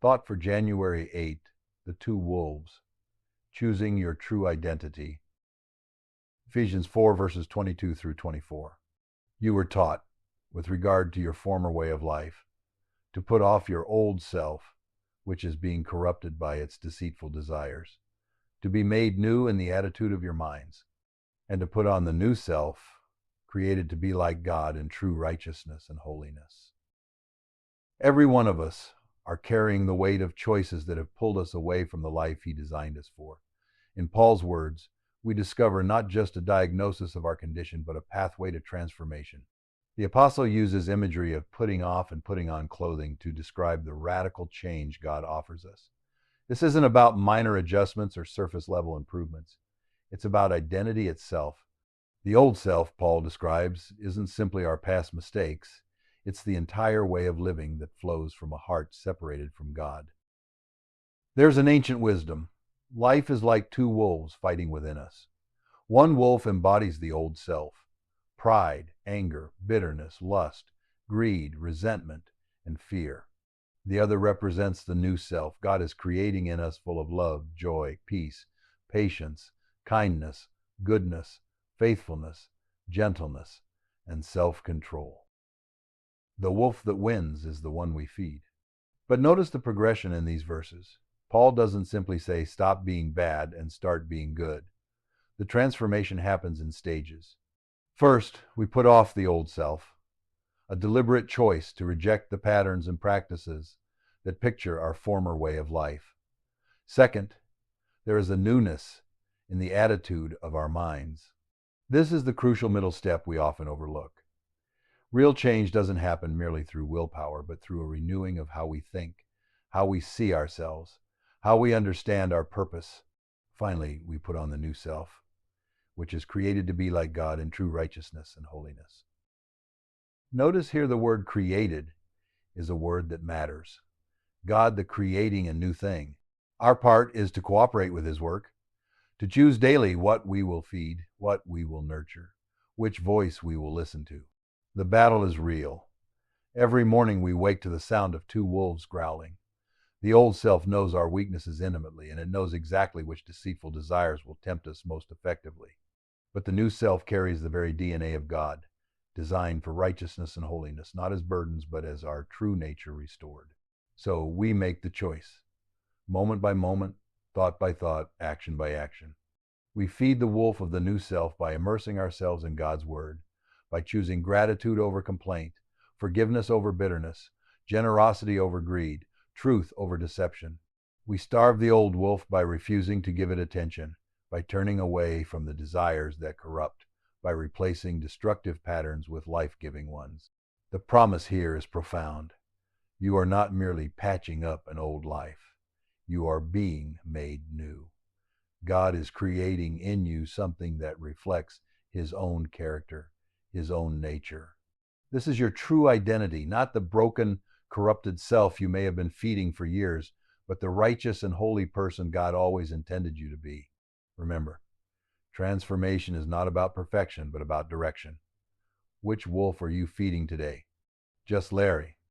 Thought for January 8, the two wolves, choosing your true identity. Ephesians 4 verses 22 through 24. You were taught, with regard to your former way of life, to put off your old self, which is being corrupted by its deceitful desires, to be made new in the attitude of your minds, and to put on the new self, created to be like God in true righteousness and holiness. Every one of us are carrying the weight of choices that have pulled us away from the life He designed us for. In Paul's words, we discover not just a diagnosis of our condition, but a pathway to transformation. The apostle uses imagery of putting off and putting on clothing to describe the radical change God offers us. This isn't about minor adjustments or surface level improvements. It's about identity itself. The old self, Paul describes, isn't simply our past mistakes. It's the entire way of living that flows from a heart separated from God. There's an ancient wisdom. Life is like two wolves fighting within us. One wolf embodies the old self: pride, anger, bitterness, lust, greed, resentment, and fear. The other represents the new self God is creating in us, full of love, joy, peace, patience, kindness, goodness, faithfulness, gentleness, and self-control. The wolf that wins is the one we feed. But notice the progression in these verses. Paul doesn't simply say, stop being bad and start being good. The transformation happens in stages. First, we put off the old self, a deliberate choice to reject the patterns and practices that picture our former way of life. Second, there is a newness in the attitude of our minds. This is the crucial middle step we often overlook. Real change doesn't happen merely through willpower, but through a renewing of how we think, how we see ourselves, how we understand our purpose. Finally, we put on the new self, which is created to be like God in true righteousness and holiness. Notice here the word created is a word that matters. God, the creating a new thing. Our part is to cooperate with His work, to choose daily what we will feed, what we will nurture, which voice we will listen to. The battle is real. Every morning we wake to the sound of two wolves growling. The old self knows our weaknesses intimately, and it knows exactly which deceitful desires will tempt us most effectively. But the new self carries the very DNA of God, designed for righteousness and holiness, not as burdens, but as our true nature restored. So we make the choice, moment by moment, thought by thought, action by action. We feed the wolf of the new self by immersing ourselves in God's Word, by choosing gratitude over complaint, forgiveness over bitterness, generosity over greed, truth over deception. We starve the old wolf by refusing to give it attention, by turning away from the desires that corrupt, by replacing destructive patterns with life-giving ones. The promise here is profound. You are not merely patching up an old life. You are being made new. God is creating in you something that reflects His own character, His own nature. This is your true identity, not the broken, corrupted self you may have been feeding for years, but the righteous and holy person God always intended you to be. Remember, transformation is not about perfection, but about direction. Which wolf are you feeding today? Just Larry,